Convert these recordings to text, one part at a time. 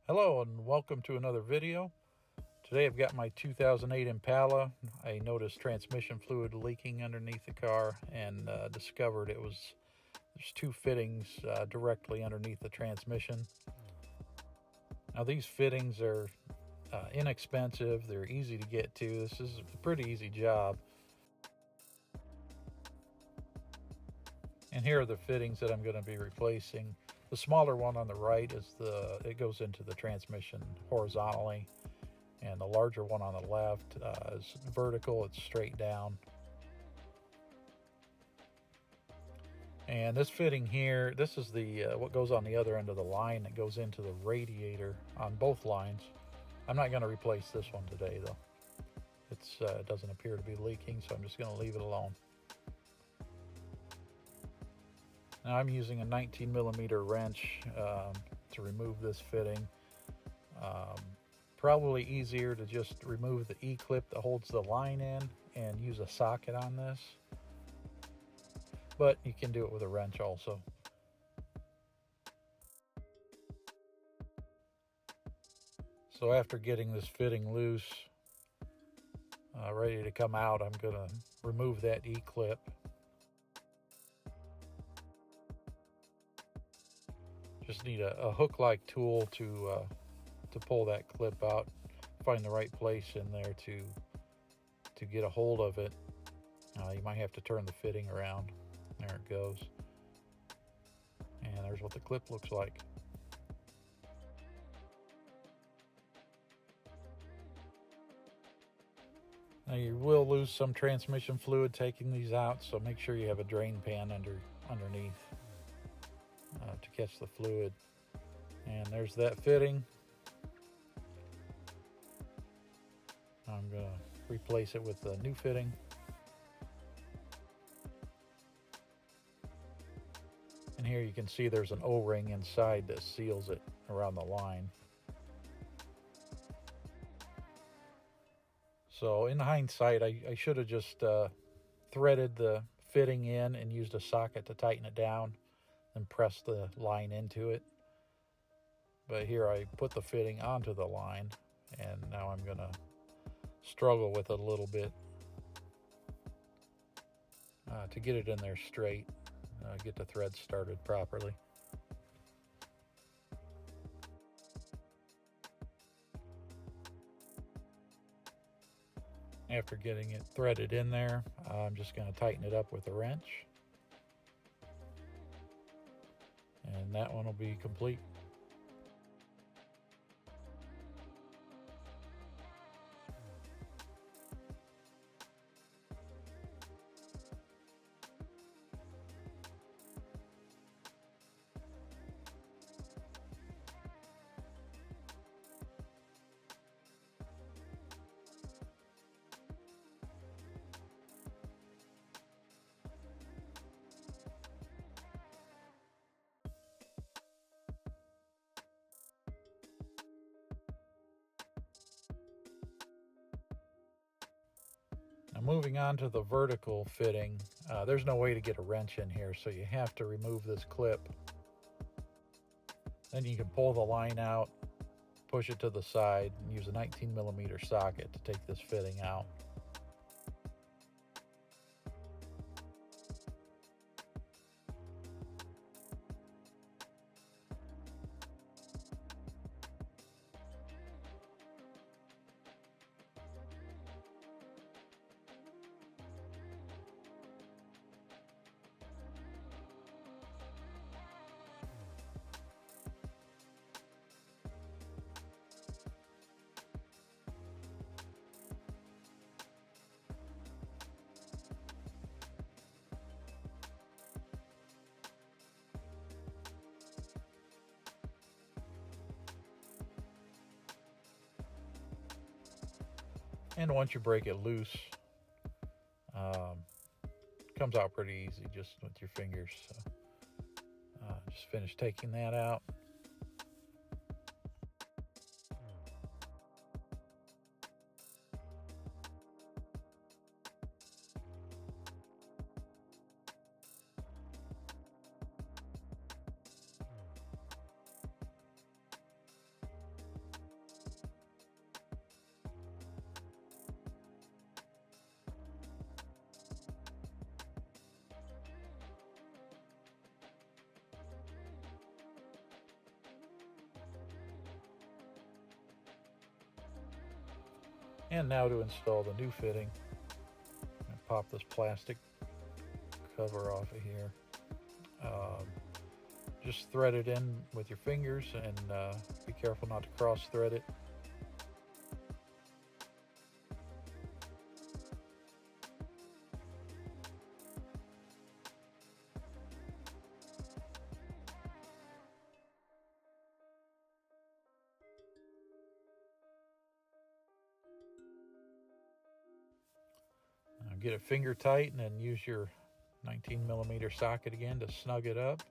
Hello and welcome to another video. Today I've got my 2008 Impala. I noticed transmission fluid leaking underneath the car and discovered there's two fittings directly underneath the transmission. Now these fittings are inexpensive, they're easy to get to. This is a pretty easy job. And here are the fittings that I'm going to be replacing. The smaller one on the right it goes into the transmission horizontally, and the larger one on the left is vertical. It's straight down. And this fitting here, this is the what goes on the other end of the line that goes into the radiator on both lines. I'm not going to replace this one today though. It doesn't appear to be leaking, so I'm just going to leave it alone. Now I'm using a 19mm wrench to remove this fitting. Probably easier to just remove the E-clip that holds the line in and use a socket on this. But you can do it with a wrench also. So after getting this fitting loose, ready to come out, I'm going to remove that E-clip. Just need a hook-like tool to pull that clip out. Find the right place in there to get a hold of it. You might have to turn the fitting around. There it goes. And there's what the clip looks like. Now you will lose some transmission fluid taking these out, so make sure you have a drain pan underneath to catch the fluid. And there's that fitting. I'm going to replace it with a new fitting. And here you can see there's an O-ring inside that seals it around the line. So in hindsight, I should have just threaded the fitting in and used a socket to tighten it down and press the line into it. But here I put the fitting onto the line, and now I'm going to struggle with it a little bit to get it in there straight, get the thread started properly. After getting it threaded in there, I'm just going to tighten it up with a wrench. And that one will be complete. Now moving on to the vertical fitting, there's no way to get a wrench in here, so you have to remove this clip. Then you can pull the line out, push it to the side, and use a 19mm socket to take this fitting out. And once you break it loose, it comes out pretty easy just with your fingers. So, just finished taking that out. And now to install the new fitting. Pop this plastic cover off of here. Just thread it in with your fingers and be careful not to cross thread it. Get it finger tight and then use your 19mm socket again to snug it up.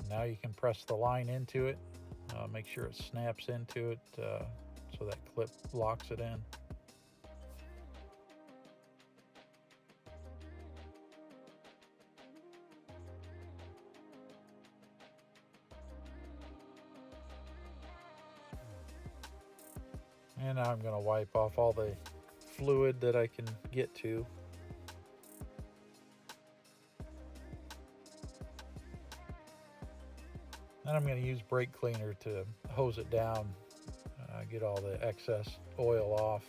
Now you can press the line into it. Make sure it snaps into it so that clip locks it in. And now I'm going to wipe off all the fluid that I can get to. Then I'm going to use brake cleaner to hose it down, get all the excess oil off.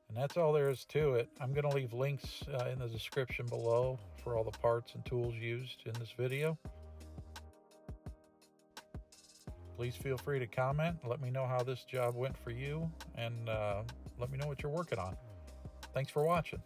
And that's all there is to it. I'm going to leave links in the description below for all the parts and tools used in this video. Please feel free to comment. Let me know how this job went for you, and let me know what you're working on. Thanks for watching.